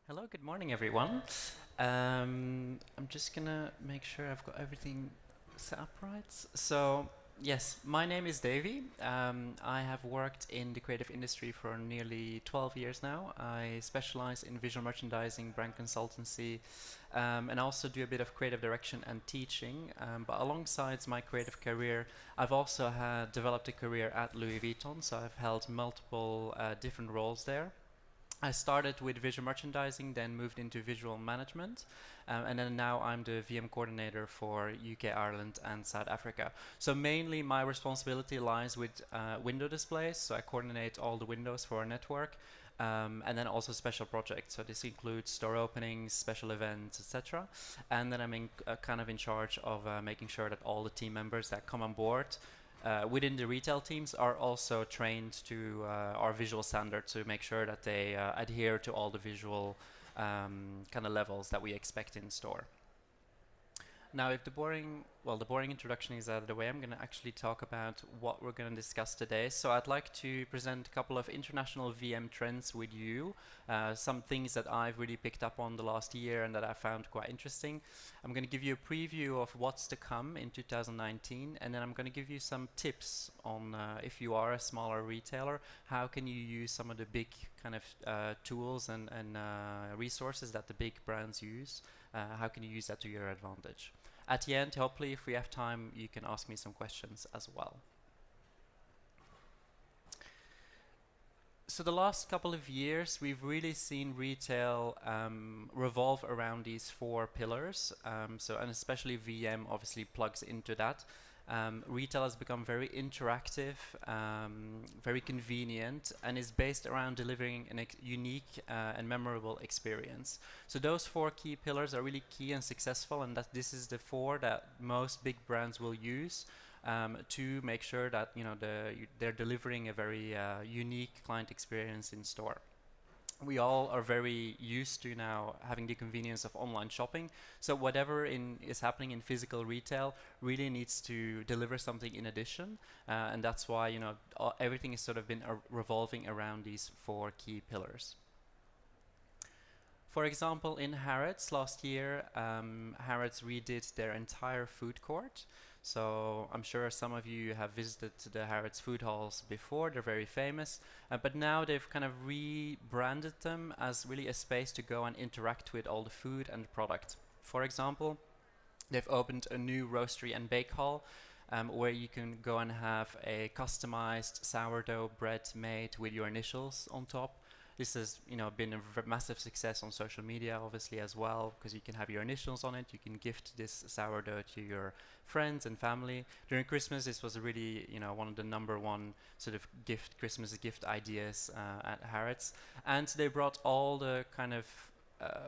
Hello, good morning, everyone. I'm just gonna make sure I've got everything set up right. So, yes, my name is Davy. I have worked in the creative industry for nearly 12 years now. I specialize in visual merchandising, brand consultancy, and I also do a bit of creative direction and teaching. But alongside my creative career, I've also developed a career at Louis Vuitton, so I've held multiple different roles there. I started with visual merchandising, then moved into visual management, and then now I'm the VM coordinator for UK, Ireland, and South Africa. So mainly my responsibility lies with window displays. So I coordinate all the windows for our network, and then also special projects. So this includes store openings, special events, etc. And then kind of in charge of making sure that all the team members that come on board within the retail teams are also trained to our visual standards to make sure that they adhere to all the visual kind of levels that we expect in store. Now, if the boring introduction is out of the way, I'm going to actually talk about what we're going to discuss today. So I'd like to present a couple of international VM trends with you, some things that I've really picked up on the last year and that I found quite interesting. I'm going to give you a preview of what's to come in 2019, and then I'm going to give you some tips on if you are a smaller retailer, how can you use some of the big kind of tools and resources that the big brands use. How can you use that to your advantage? At the end, hopefully, if we have time, you can ask me some questions as well. So the last couple of years, we've really seen retail revolve around these four pillars. And especially VM obviously plugs into that. Retail has become very interactive, very convenient, and is based around delivering a unique and memorable experience. So those four key pillars are really key and successful, and that this is the four that most big brands will use to make sure that they're delivering a very unique client experience in store. We all are very used to now having the convenience of online shopping. So whatever is happening in physical retail really needs to deliver something in addition, and that's why everything has sort of been revolving around these four key pillars. For example, in Harrods last year, Harrods redid their entire food court. So I'm sure some of you have visited the Harrods food halls before. They're very famous. But now they've kind of rebranded them as really a space to go and interact with all the food and the product. For example, they've opened a new roastery and bake hall where you can go and have a customized sourdough bread made with your initials on top. This has, been a massive success on social media, obviously as well, because you can have your initials on it. You can gift this sourdough to your friends and family. During Christmas, this was really, one of the number one sort of Christmas gift ideas at Harrods, and they brought all the kind of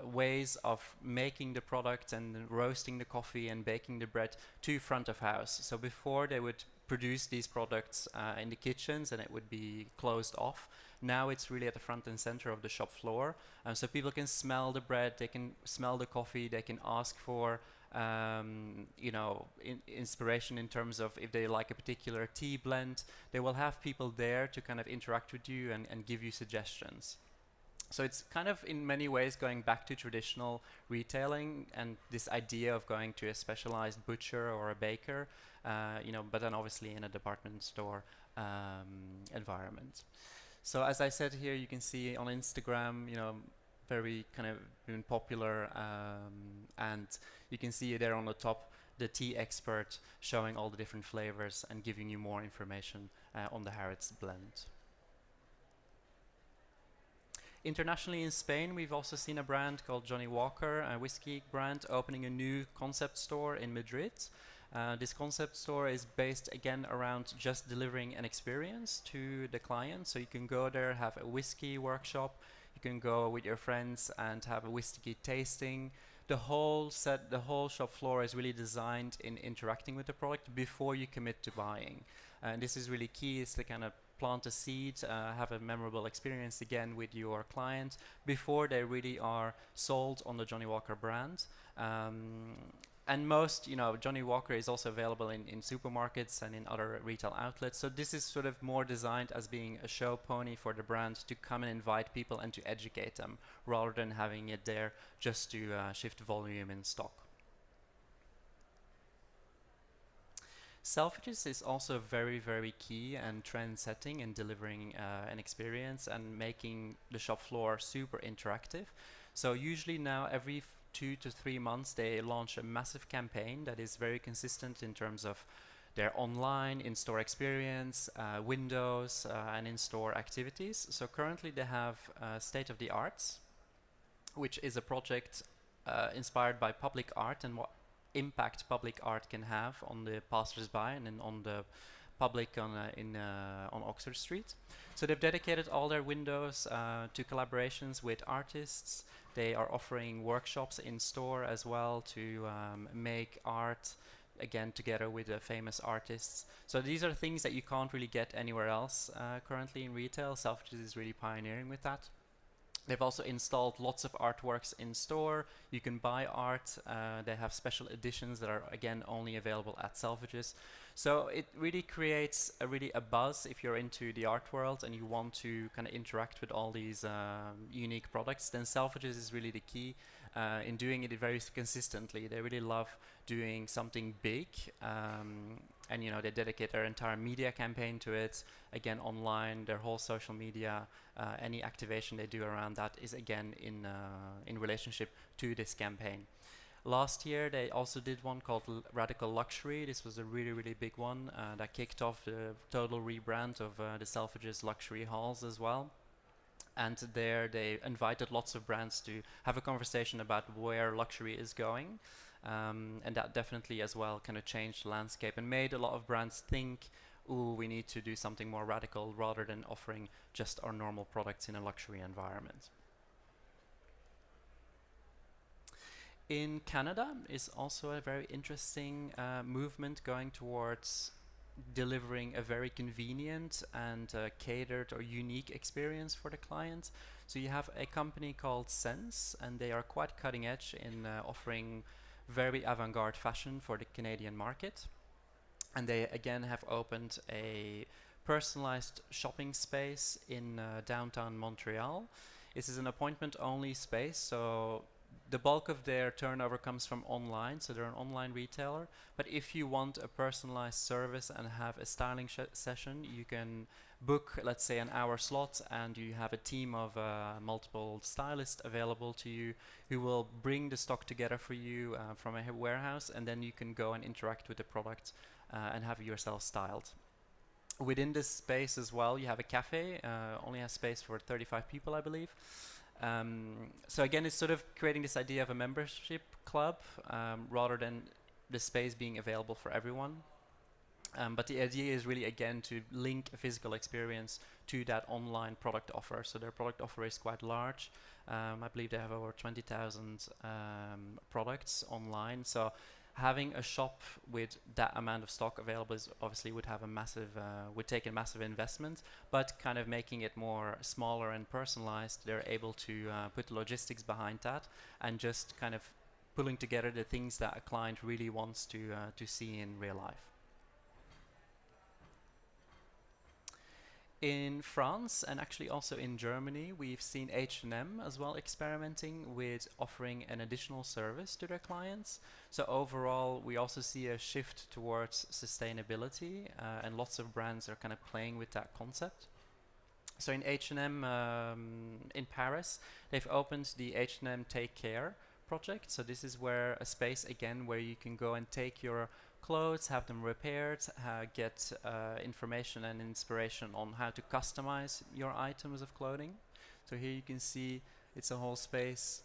ways of making the product and roasting the coffee and baking the bread to front of house. So before they would produce these products in the kitchens and it would be closed off. Now it's really at the front and center of the shop floor. So people can smell the bread, they can smell the coffee, they can ask for inspiration in terms of if they like a particular tea blend. They will have people there to kind of interact with you and give you suggestions. So it's kind of in many ways going back to traditional retailing and this idea of going to a specialized butcher or a baker, but then obviously in a department store environment. So as I said here, you can see on Instagram, very kind of been popular, and you can see there on the top the tea expert showing all the different flavors and giving you more information on the Harrods blend. Internationally in Spain, we've also seen a brand called Johnny Walker, a whiskey brand, opening a new concept store in Madrid. This concept store is based again around just delivering an experience to the client. So you can go there, have a whiskey workshop, you can go with your friends and have a whiskey tasting. The whole shop floor is really designed in interacting with the product before you commit to buying. And this is really key, is to kind of plant a seed, have a memorable experience again with your client before they really are sold on the Johnny Walker brand. and most, Johnny Walker is also available in supermarkets and in other retail outlets. So this is sort of more designed as being a show pony for the brand to come and invite people and to educate them, rather than having it there just to shift volume in stock. Selfridges is also very, very key and trend setting in delivering an experience and making the shop floor super interactive. So usually now every 2 to 3 months they launch a massive campaign that is very consistent in terms of their online, in-store experience, windows, and in-store activities. So currently they have State of the Arts, which is a project inspired by public art and what impact public art can have on the passers-by and then on the public on Oxford Street. So they've dedicated all their windows to collaborations with artists. They are offering workshops in store as well to make art again together with the famous artists. So these are things that you can't really get anywhere else currently in retail. Selfridges is really pioneering with that. They've also installed lots of artworks in store. You can buy art. They have special editions that are again only available at Selfridges. So it really creates a buzz if you're into the art world and you want to kind of interact with all these unique products. Then Selfridges is really the key in doing it very consistently. They really love doing something big, and they dedicate their entire media campaign to it. Again, online, their whole social media, any activation they do around that is again in relationship to this campaign. Last year they also did one called Radical Luxury. This was a really, really big one that kicked off the total rebrand of the Selfridges luxury halls as well. And there they invited lots of brands to have a conversation about where luxury is going. And that definitely as well kind of changed the landscape and made a lot of brands think, ooh, we need to do something more radical rather than offering just our normal products in a luxury environment. In Canada is also a very interesting movement going towards delivering a very convenient and catered or unique experience for the client. So you have a company called Sense, and they are quite cutting edge in offering very avant-garde fashion for the Canadian market. And they again have opened a personalized shopping space in downtown Montreal. This is an appointment-only space, so the bulk of their turnover comes from online, so they're an online retailer. But if you want a personalized service and have a styling session, you can book, let's say, an hour slot, and you have a team of multiple stylists available to you who will bring the stock together for you from a warehouse, and then you can go and interact with the product and have yourself styled. Within this space as well, you have a cafe, only has space for 35 people, I believe. So again, it's sort of creating this idea of a membership club rather than the space being available for everyone. But the idea is really, again, to link a physical experience to that online product offer. So their product offer is quite large. I believe they have over 20,000 products online. So having a shop with that amount of stock available is obviously would take a massive investment, but kind of making it more smaller and personalized, they're able to put logistics behind that and just kind of pulling together the things that a client really wants to see in real life. In France and actually also in Germany, we've seen H&M as well experimenting with offering an additional service to their clients. So overall, we also see a shift towards sustainability, and lots of brands are kind of playing with that concept. So in H&M in Paris, they've opened the H&M Take Care project. So this is where a space again where you can go and take your clothes, have them repaired, get information and inspiration on how to customize your items of clothing. So here you can see it's a whole space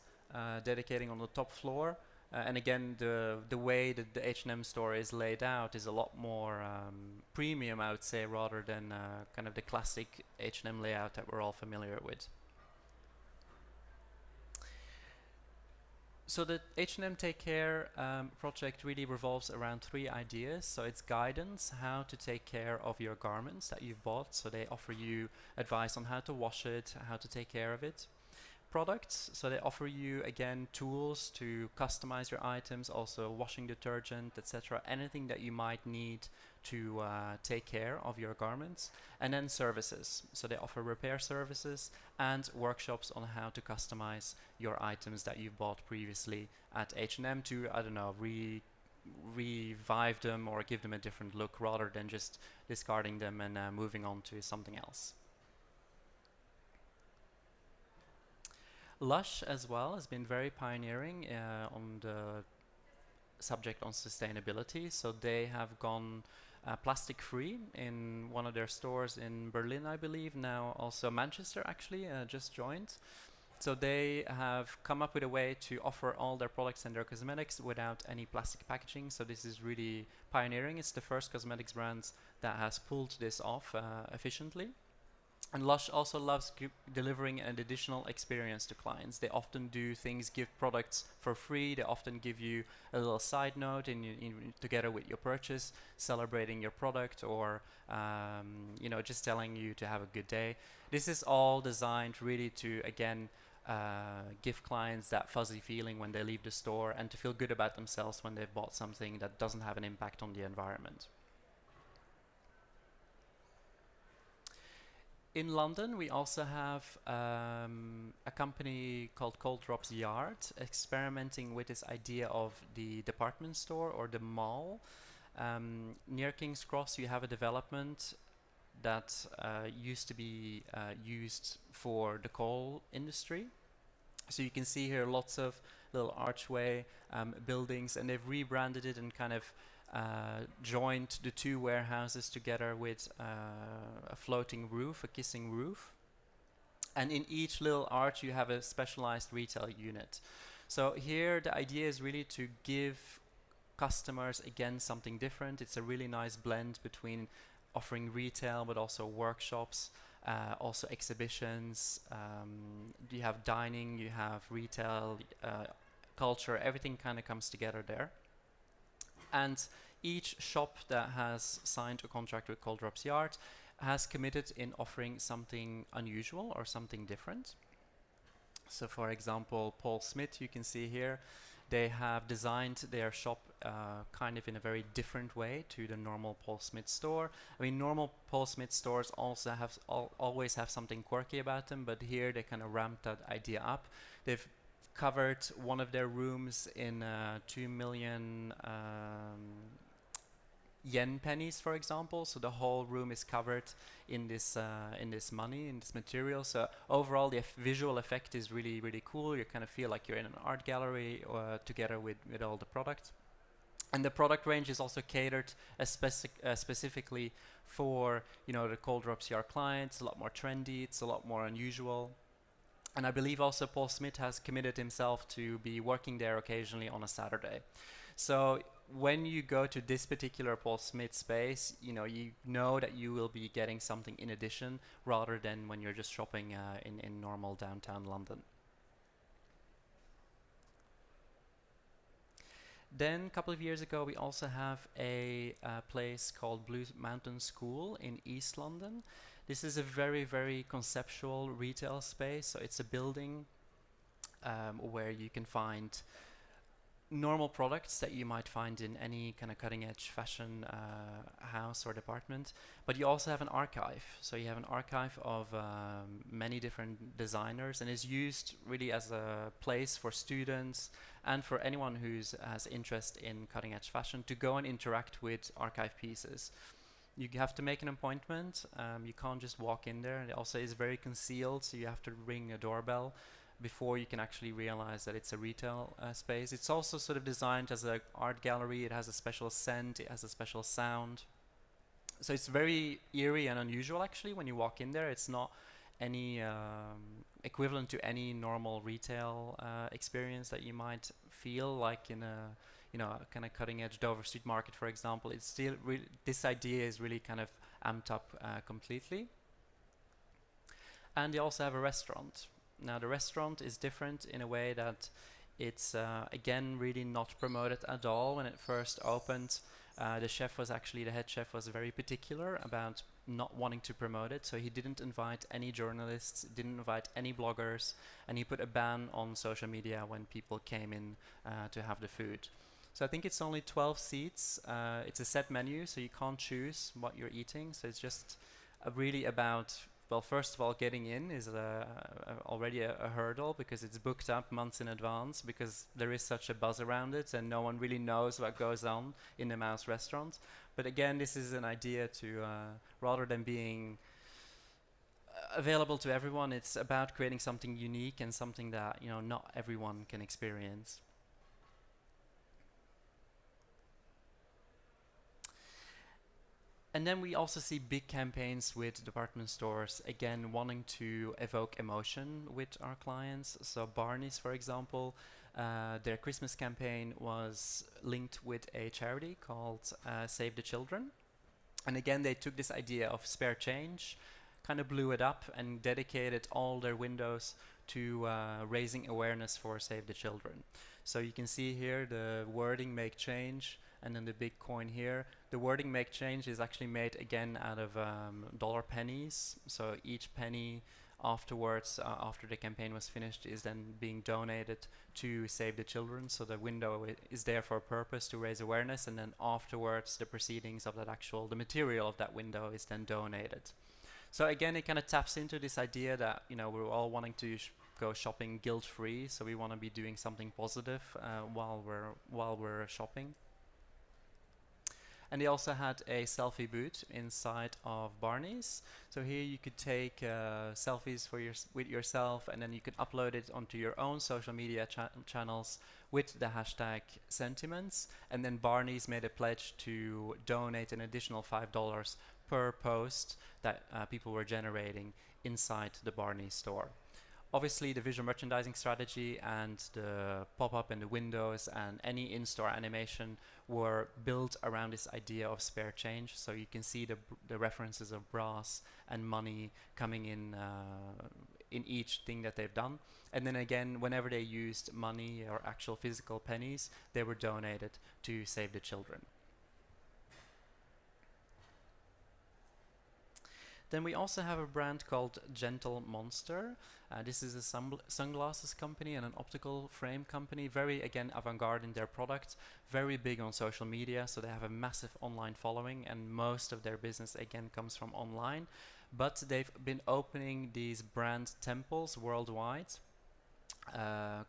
dedicating on the top floor. And again, the way that the H&M store is laid out is a lot more premium, I would say, rather than kind of the classic H&M layout that we're all familiar with. So the H&M Take Care project really revolves around 3 ideas. So it's guidance, how to take care of your garments that you've bought. So they offer you advice on how to wash it, how to take care of it. products. So they offer you, again, tools to customize your items, also washing detergent, etc. Anything that you might need to take care of your garments. And then services. So they offer repair services and workshops on how to customize your items that you bought previously at H&M to, I don't know, revive them or give them a different look rather than just discarding them and moving on to something else. Lush as well has been very pioneering on the subject on sustainability. So they have gone plastic free in one of their stores in Berlin, I believe. Now also Manchester actually just joined. So they have come up with a way to offer all their products and their cosmetics without any plastic packaging. So this is really pioneering. It's the first cosmetics brand that has pulled this off efficiently. And Lush also loves delivering an additional experience to clients. They often do things, give products for free. They often give you a little side note together with your purchase, celebrating your product, or just telling you to have a good day. This is all designed really to, again, give clients that fuzzy feeling when they leave the store and to feel good about themselves when they've bought something that doesn't have an impact on the environment. In London, we also have a company called Cold Drops Yard, experimenting with this idea of the department store or the mall. Near King's Cross, you have a development that used to be used for the coal industry. So you can see here lots of little archway buildings, and they've rebranded it and kind of joined the two warehouses together with a floating roof, a kissing roof. And in each little arch you have a specialized retail unit. So here the idea is really to give customers, again, something different. It's a really nice blend between offering retail but also workshops, also exhibitions. You have dining, you have retail, culture, everything kind of comes together there. And each shop that has signed a contract with Cold Drops Yard has committed in offering something unusual or something different. So for example, Paul Smith, you can see here, they have designed their shop kind of in a very different way to the normal Paul Smith store. I mean, normal Paul Smith stores also have always have something quirky about them, but here they kind of ramped that idea up. They've covered one of their rooms in 2 million yen pennies, for example. So the whole room is covered in this money, in this material. So overall, the visual effect is really, really cool. You kind of feel like you're in an art gallery together with all the products. And the product range is also catered specifically for the Cold Drops Yard clients. A lot more trendy. It's a lot more unusual. And I believe also Paul Smith has committed himself to be working there occasionally on a Saturday. So when you go to this particular Paul Smith space, you know that you will be getting something in addition rather than when you're just shopping in normal downtown London. Then a couple of years ago, we also have a place called Blue Mountain School in East London. This is a very, very conceptual retail space. So it's a building where you can find normal products that you might find in any kind of cutting-edge fashion house or department. But you also have an archive. So you have an archive of many different designers, and is used really as a place for students and for anyone who has interest in cutting-edge fashion to go and interact with archive pieces. You have to make an appointment. You can't just walk in there. It also is very concealed, so you have to ring a doorbell before you can actually realize that it's a retail space. It's also sort of designed as an art gallery. It has a special scent. It has a special sound. So it's very eerie and unusual, actually, when you walk in there. It's not any equivalent to any normal retail experience that you might feel like in a kind of cutting-edge Dover Street Market, for example. It's still this idea is really kind of amped up completely. And they also have a restaurant. Now the restaurant is different in a way that it's again really not promoted at all. When it first opened, the head chef was very particular about not wanting to promote it. So he didn't invite any journalists, didn't invite any bloggers, and he put a ban on social media when people came in to have the food. So I think it's only 12 seats. It's a set menu, so you can't choose what you're eating. So it's just really about, well, first of all, getting in is already a hurdle, because it's booked up months in advance, because there is such a buzz around it and no one really knows what goes on in the Mouse restaurant. But again, this is an idea to, rather than being available to everyone, it's about creating something unique and something that, you know, not everyone can experience. And then we also see big campaigns with department stores, again, wanting to evoke emotion with our clients. So Barney's, for example, their Christmas campaign was linked with a charity called Save the Children. And again, they took this idea of spare change, kind of blew it up and dedicated all their windows to raising awareness for Save the Children. So you can see here the wording, make change, and then the big coin here. The wording, make change, is actually made again out of dollar pennies. So each penny afterwards, after the campaign was finished, is then being donated to Save the Children. So the window is there for a purpose, to raise awareness, and then afterwards the proceedings of that the material of that window is then donated. So again, it kind of taps into this idea that, you know, we're all wanting to go shopping guilt-free, so we want to be doing something positive while we're shopping. And they also had a selfie booth inside of Barney's. So here you could take selfies with yourself, and then you can upload it onto your own social media channels with the hashtag sentiments. And then Barney's made a pledge to donate an additional $5 per post that people were generating inside the Barney's store. Obviously, the visual merchandising strategy and the pop-up and the windows and any in-store animation were built around this idea of spare change. So you can see the references of brass and money coming in each thing that they've done. And then again, whenever they used money or actual physical pennies, they were donated to Save the Children. Then we also have a brand called Gentle Monster. This is a sunglasses company and an optical frame company, very, again, avant-garde in their product, very big on social media, so they have a massive online following, and most of their business, again, comes from online. But they've been opening these brand temples worldwide,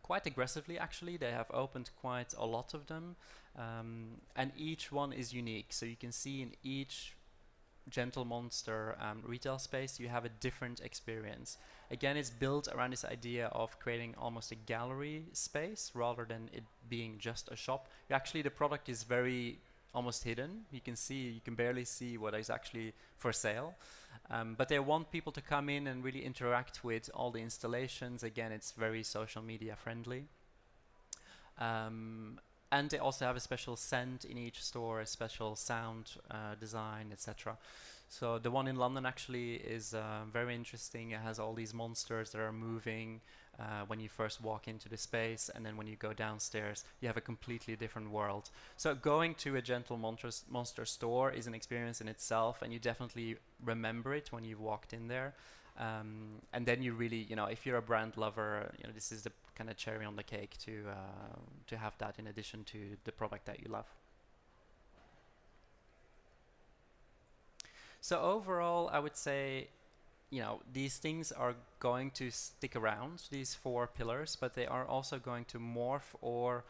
quite aggressively, actually. They have opened quite a lot of them, and each one is unique. So you can see in each Gentle Monster retail space, you have a different experience. Again, it's built around this idea of creating almost a gallery space rather than it being just a shop. Actually, the product is very almost hidden. You can barely see what is actually for sale. But they want people to come in and really interact with all the installations. Again, it's very social media friendly. And they also have a special scent in each store, a special sound design, etc. So the one in London actually is very interesting. It has all these monsters that are moving when you first walk into the space, and then when you go downstairs, you have a completely different world. So going to a Gentle Monster store is an experience in itself, and you definitely remember it when you've walked in there. And then you really, you know, if you're a brand lover, you know, this is the kind of cherry on the cake to have that in addition to the product that you love. So overall, I would say, you know, these things are going to stick around, these 4 pillars, but they are also going to morph or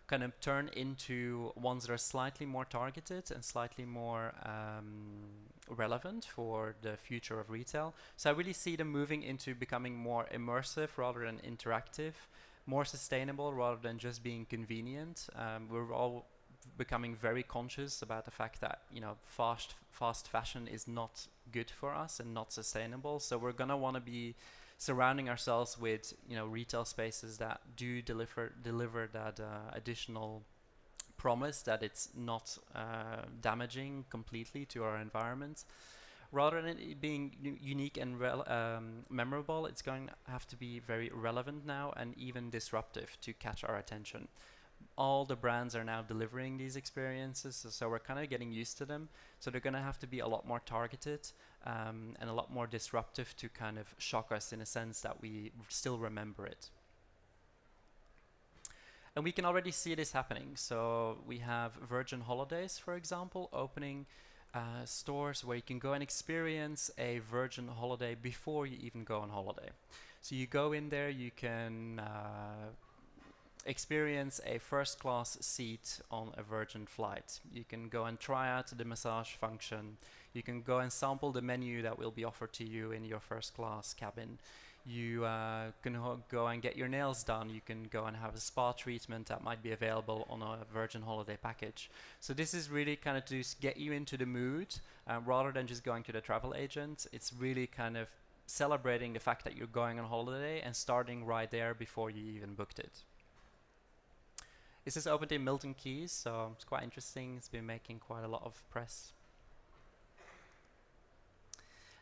kind of turn into ones that are slightly more targeted and slightly more relevant for the future of retail. So I really see them moving into becoming more immersive rather than interactive, more sustainable rather than just being convenient. We're all becoming very conscious about the fact that, you know, fast fashion is not good for us and not sustainable. So we're gonna want to be surrounding ourselves with, you know, retail spaces that do deliver that additional promise that it's not damaging completely to our environment. Rather than it being unique and memorable, it's going to have to be very relevant now and even disruptive to catch our attention. All the brands are now delivering these experiences, so we're kind of getting used to them. So they're going to have to be a lot more targeted, and a lot more disruptive to kind of shock us in a sense that we still remember it. And we can already see this happening. So we have Virgin Holidays, for example, opening stores where you can go and experience a Virgin holiday before you even go on holiday. So you go in there, you can experience a first class seat on a Virgin flight. You can go and try out the massage function. You can go and sample the menu that will be offered to you in your first class cabin. You can go and get your nails done. You can go and have a spa treatment that might be available on a Virgin holiday package. So this is really kind of to get you into the mood rather than just going to the travel agent. It's really kind of celebrating the fact that you're going on holiday and starting right there before you even booked it. This is opened in Milton Keynes, so it's quite interesting. It's been making quite a lot of press.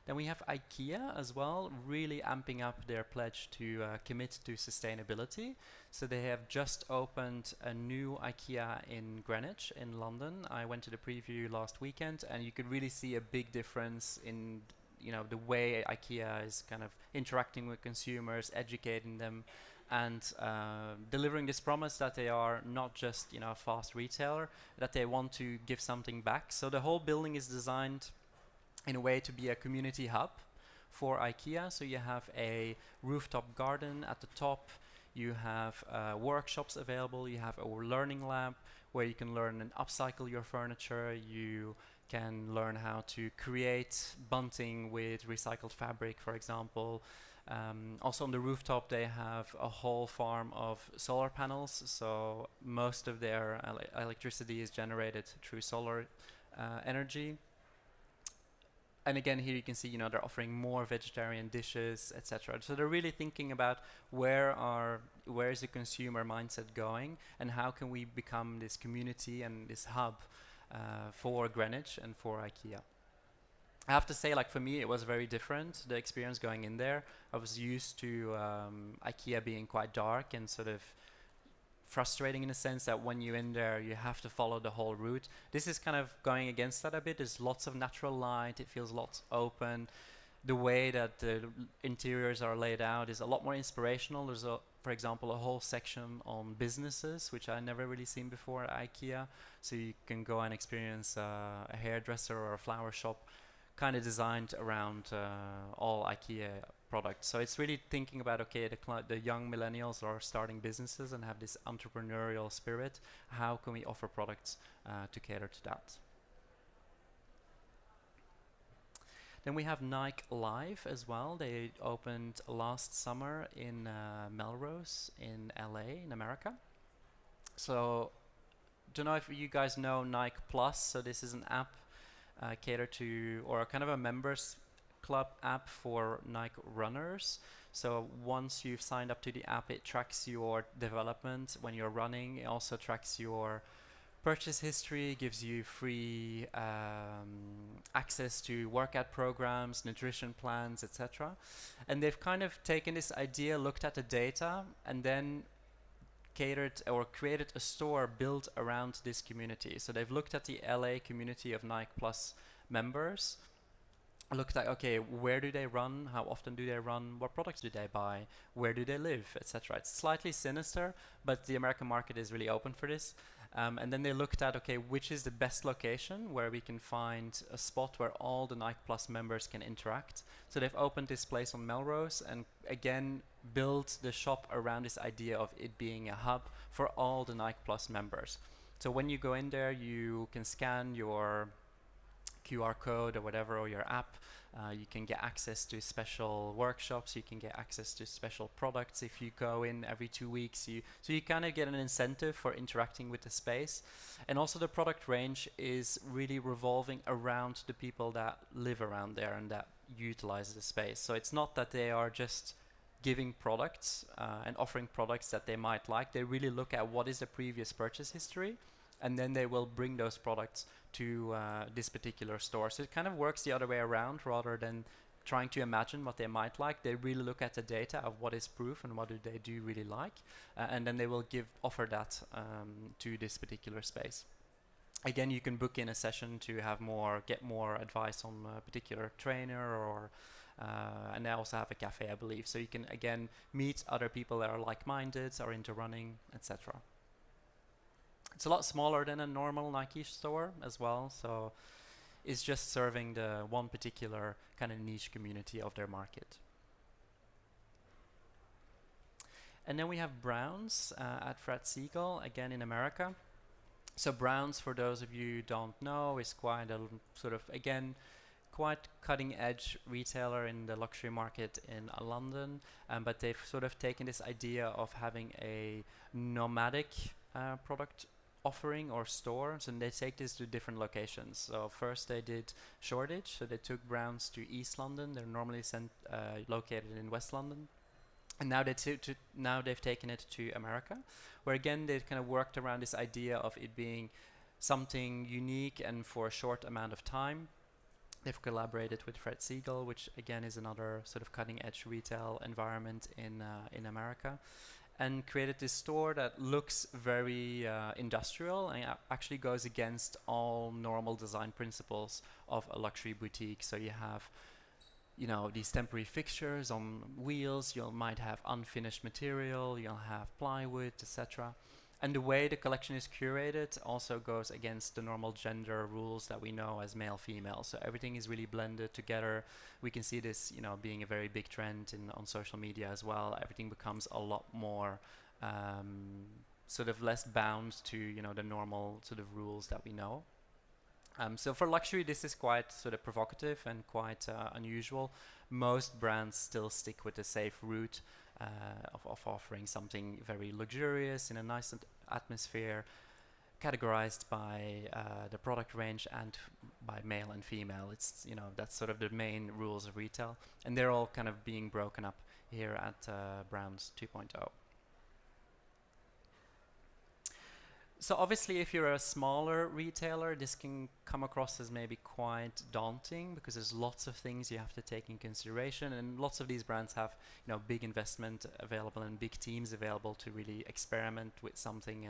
Then we have IKEA as well, really amping up their pledge to commit to sustainability. So they have just opened a new IKEA in Greenwich in London. I went to the preview last weekend, and you could really see a big difference in the way IKEA is kind of interacting with consumers, educating them, and delivering this promise that they are not just a fast retailer, that they want to give something back. So the whole building is designed in a way to be a community hub for IKEA. So you have a rooftop garden at the top, you have workshops available, you have a learning lab where you can learn and upcycle your furniture, you can learn how to create bunting with recycled fabric, for example. Also on the rooftop they have a whole farm of solar panels, so most of their electricity is generated through solar energy. And again, here you can see, they're offering more vegetarian dishes, etc. So they're really thinking about where is the consumer mindset going, and how can we become this community and this hub for Greenwich and for IKEA. I have to say, for me, it was very different, the experience going in there. I was used to IKEA being quite dark and sort of frustrating in a sense that when you're in there you have to follow the whole route. This is kind of going against that a bit. There's lots of natural light, it feels lots open. The way that the interiors are laid out is a lot more inspirational. There's for example, a whole section on businesses, which I never really seen before at IKEA. So you can go and experience a hairdresser or a flower shop kind of designed around all IKEA products. So it's really thinking about, okay, the young millennials are starting businesses and have this entrepreneurial spirit. How can we offer products to cater to that? Then we have Nike Live as well. They opened last summer in Melrose in LA in America. So don't know if you guys know Nike Plus. So this is an app catered to, or kind of a members club app for Nike runners. So once you've signed up to the app, it tracks your development when you're running. It also tracks your purchase history, gives you free access to workout programs, nutrition plans, etc. And they've kind of taken this idea, looked at the data, and then catered or created a store built around this community. So they've looked at the LA community of Nike Plus members, looked at, okay, where do they run, how often do they run, what products do they buy, where do they live, etc. It's slightly sinister, but the American market is really open for this. And then they looked at, okay, which is the best location where we can find a spot where all the Nike Plus members can interact. So they've opened this place on Melrose and again built the shop around this idea of it being a hub for all the Nike Plus members. So when you go in there, you can scan your QR code or whatever, or your app. You can get access to special workshops, you can get access to special products if you go in every 2 weeks. So you kind of get an incentive for interacting with the space. And also the product range is really revolving around the people that live around there and that utilize the space. So it's not that they are just giving products and offering products that they might like. They really look at what is the previous purchase history, and then they will bring those products to this particular store. So it kind of works the other way around, rather than trying to imagine what they might like. They really look at the data of what is proof and what do they do really like, and then they will offer that to this particular space. Again, you can book in a session to have get more advice on a particular trainer, or and they also have a cafe, I believe. So you can again meet other people that are like-minded, are into running, etc. It's a lot smaller than a normal Nike store as well, so it's just serving the one particular kind of niche community of their market. And then we have Browns at Fred Segal, again in America. So Browns, for those of you who don't know, is quite a sort of, again, quite cutting edge retailer in the luxury market in London, but they've sort of taken this idea of having a nomadic product offering or store, so they take this to different locations. So first they did Shoreditch, so they took Browns to East London. They're normally located in West London. And now now they've taken it to America, where again they've kind of worked around this idea of it being something unique and for a short amount of time. They've collaborated with Fred Segal, which again is another sort of cutting-edge retail environment in America, and created this store that looks very industrial and actually goes against all normal design principles of a luxury boutique. So you have, you know, these temporary fixtures on wheels, you might have unfinished material, you'll have plywood, etc. And the way the collection is curated also goes against the normal gender rules that we know as male-female. So everything is really blended together. We can see this, you know, being a very big trend on social media as well. Everything becomes a lot more sort of less bound to, you know, the normal sort of rules that we know. So for luxury, this is quite sort of provocative and quite unusual. Most brands still stick with the safe route of offering something very luxurious in a nice atmosphere, categorized by the product range and by male and female. It's, you know, that's sort of the main rules of retail, and they're all kind of being broken up here at Browns 2.0. So obviously, if you're a smaller retailer, this can come across as maybe quite daunting, because there's lots of things you have to take in consideration, and lots of these brands have, you know, big investment available and big teams available to really experiment with something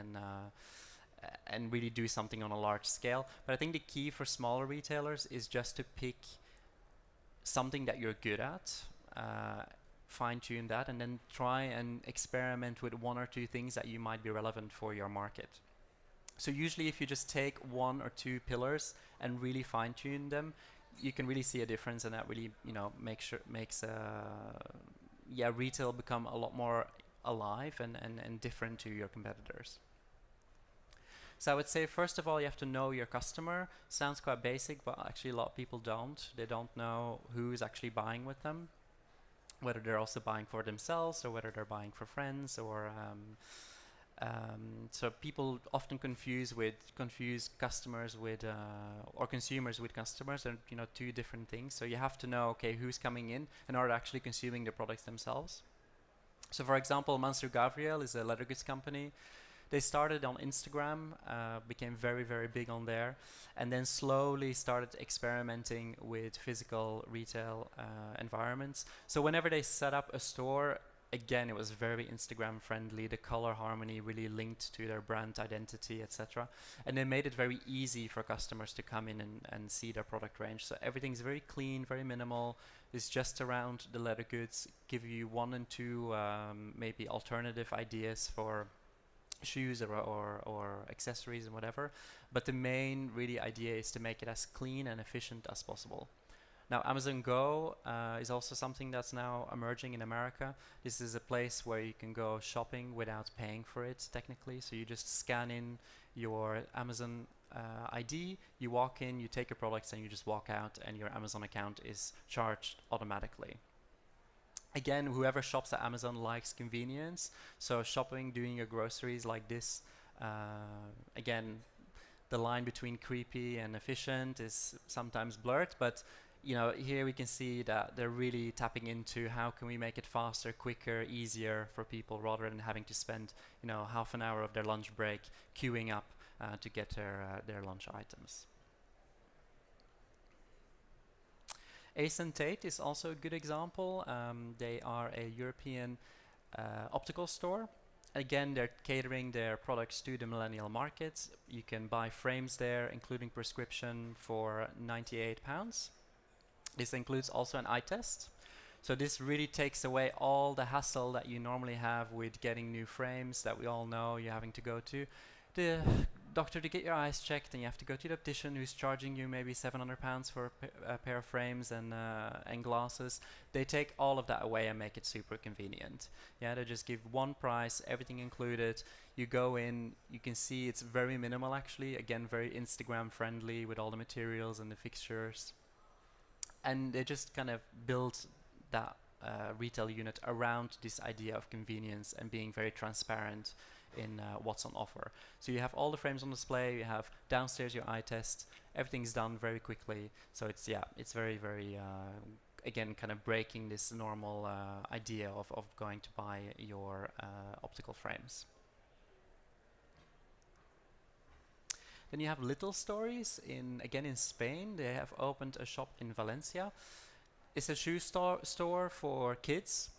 and really do something on a large scale. But I think the key for smaller retailers is just to pick something that you're good at, fine-tune that, and then try and experiment with one or two things that you might be relevant for your market. So usually if you just take one or two pillars and really fine-tune them, you can really see a difference, and that really, you know, makes retail become a lot more alive and different to your competitors. So I would say, first of all, you have to know your customer. Sounds quite basic, but actually a lot of people don't. They don't know who's actually buying with them, whether they're also buying for themselves or whether they're buying for friends, or so people often confuse customers with or consumers with customers, and, you know, two different things. So you have to know, okay, who's coming in and are actually consuming the products themselves. So for example, Mansur Gavriel is a leather goods company. They started on Instagram, became very, very big on there, and then slowly started experimenting with physical retail environments. So whenever they set up a store, again, it was very Instagram friendly. The color harmony really linked to their brand identity, etc. And they made it very easy for customers to come in and see their product range. So everything's very clean, very minimal. It's just around the leather goods, give you one and two maybe alternative ideas for shoes or accessories and whatever. But the main really idea is to make it as clean and efficient as possible. Now, Amazon Go is also something that's now emerging in America. This is a place where you can go shopping without paying for it, technically. So you just scan in your Amazon ID, you walk in, you take your products, and you just walk out, and your Amazon account is charged automatically. Again, whoever shops at Amazon likes convenience. So shopping, doing your groceries like this, again, the line between creepy and efficient is sometimes blurred, but, you know, here we can see that they're really tapping into how can we make it faster, quicker, easier for people, rather than having to spend, you know, half an hour of their lunch break queuing up to get their lunch items. Ace and Tate is also a good example. They are a European optical store. Again, they're catering their products to the millennial market. You can buy frames there, including prescription, for £98. This includes also an eye test. So this really takes away all the hassle that you normally have with getting new frames that we all know you're having to go to the doctor to get your eyes checked, and you have to go to the optician who's charging you maybe £700 for a pair of frames and glasses. They take all of that away and make it super convenient. Yeah, they just give one price, everything included. You go in, you can see it's very minimal actually. Again, very Instagram friendly with all the materials and the fixtures. And they just kind of build that retail unit around this idea of convenience and being very transparent in what's on offer. So you have all the frames on display, you have downstairs your eye test, everything's done very quickly. So it's, yeah, it's very, very, again, kind of breaking this normal idea of going to buy your optical frames. Then you have Little Stories, again in Spain. They have opened a shop in Valencia. It's a shoe store for kids.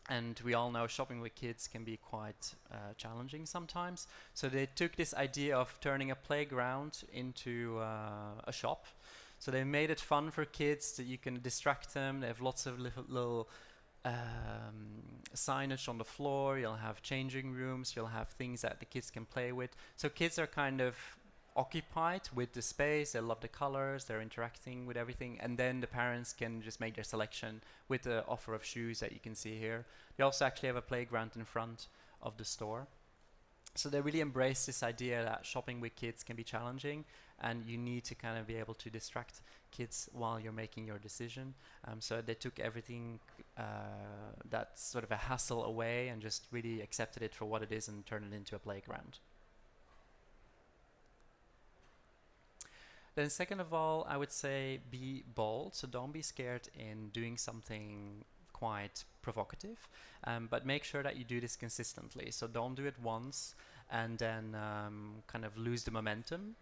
And we all know shopping with kids can be quite challenging sometimes. So they took this idea of turning a playground into a shop. So they made it fun for kids, that you can distract them. They have lots of little signage on the floor. You'll have changing rooms. You'll have things that the kids can play with. So kids are kind of occupied with the space. They love the colors. They're interacting with everything. And then the parents can just make their selection with the offer of shoes that you can see here. They also actually have a playground in front of the store. So they really embrace this idea that shopping with kids can be challenging, and you need to kind of be able to distract kids while you're making your decision. So they took everything that's sort of a hassle away and just really accepted it for what it is and turned it into a playground. Then second of all, I would say be bold. So don't be scared in doing something quite provocative, but make sure that you do this consistently. So don't do it once and then kind of lose the momentum.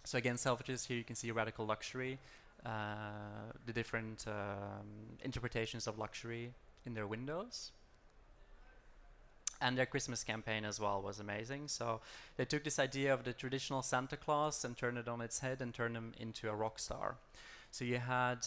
So again, Selfridges, here you can see Radical Luxury, the different interpretations of luxury in their windows. And their Christmas campaign as well was amazing. So they took this idea of the traditional Santa Claus and turned it on its head and turned him into a rock star. So you had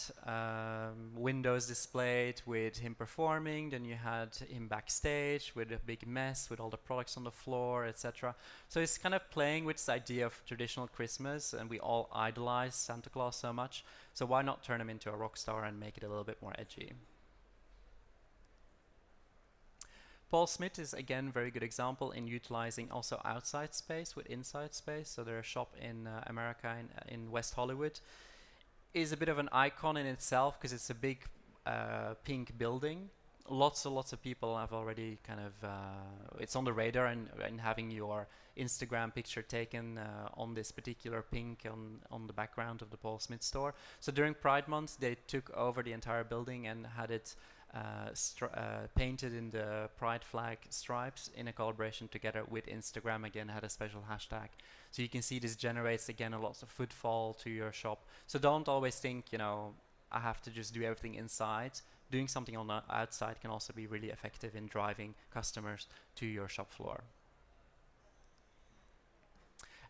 windows displayed with him performing, then you had him backstage with a big mess with all the products on the floor, etc. So it's kind of playing with this idea of traditional Christmas, and we all idolize Santa Claus so much. So why not turn him into a rock star and make it a little bit more edgy? Paul Smith is again a very good example in utilizing also outside space with inside space. So their shop in America, in West Hollywood, is a bit of an icon in itself because it's a big pink building. Lots and lots of people have already kind of, it's on the radar and having your Instagram picture taken on this particular pink on the background of the Paul Smith store. So during Pride Month, they took over the entire building and had it painted in the pride flag stripes in a collaboration together with Instagram. Again, had a special hashtag. So you can see this generates again a lot of footfall to your shop. So don't always think, you know, I have to just do everything inside. Doing something on the outside can also be really effective in driving customers to your shop floor.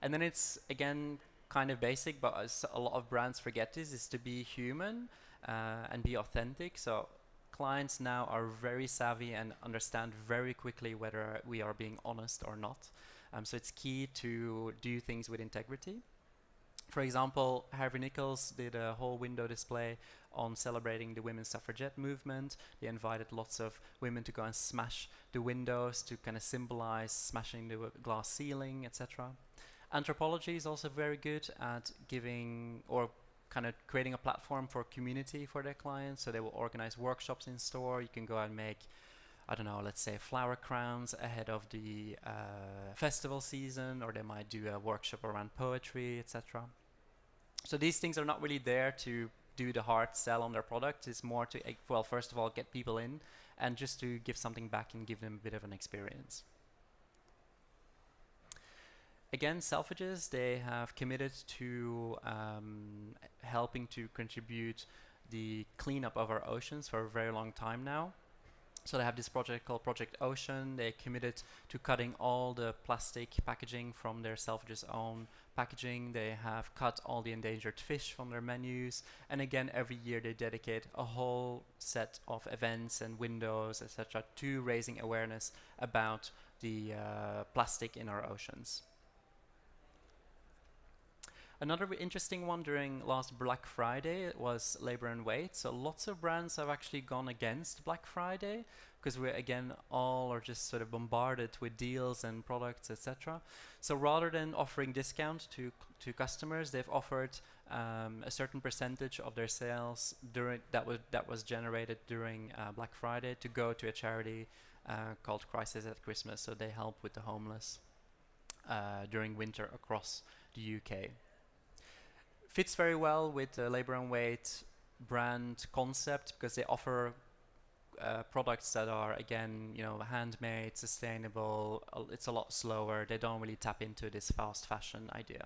And then it's again kind of basic, but a lot of brands forget this, is to be human and be authentic. So clients now are very savvy and understand very quickly whether we are being honest or not. So it's key to do things with integrity. For example, Harvey Nichols did a whole window display on celebrating the women's suffragette movement. They invited lots of women to go and smash the windows to kind of symbolize smashing the glass ceiling, etc. Anthropology is also very good at giving or kind of creating a platform for community for their clients. So they will organize workshops in store. You can go and make, I don't know, let's say flower crowns ahead of the festival season, or they might do a workshop around poetry, etc. So these things are not really there to do the hard sell on their product. It's more to, well, first of all, get people in and just to give something back and give them a bit of an experience. Again, Selfridges, they have committed to helping to contribute the cleanup of our oceans for a very long time now. So they have this project called Project Ocean. They committed to cutting all the plastic packaging from their Selfridges own packaging. They have cut all the endangered fish from their menus. And again, every year they dedicate a whole set of events and windows, etc., to raising awareness about the plastic in our oceans. Another interesting one during last Black Friday was labor and weight. So lots of brands have actually gone against Black Friday because we're again all are just sort of bombarded with deals and products, etc. So rather than offering discount to customers, they've offered a certain percentage of their sales during that was generated during Black Friday to go to a charity called Crisis at Christmas. So they help with the homeless during winter across the UK. Fits very well with the Labor and Weight brand concept because they offer products that are again, handmade, sustainable. It's a lot slower. They don't really tap into this fast fashion idea.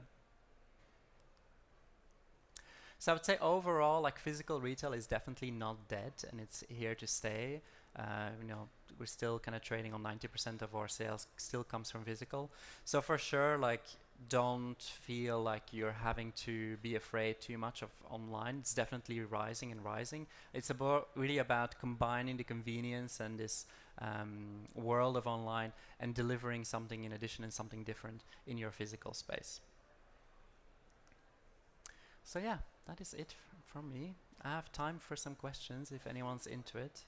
So I would say overall, like physical retail is definitely not dead, and it's here to stay. We're still kind of trading on 90% of our sales still comes from physical. So for sure, like don't feel like you're having to be afraid too much of online. It's definitely rising and rising. It's really about combining the convenience and this world of online and delivering something in addition and something different in your physical space. So yeah, that is it from me. I have time for some questions if anyone's into it.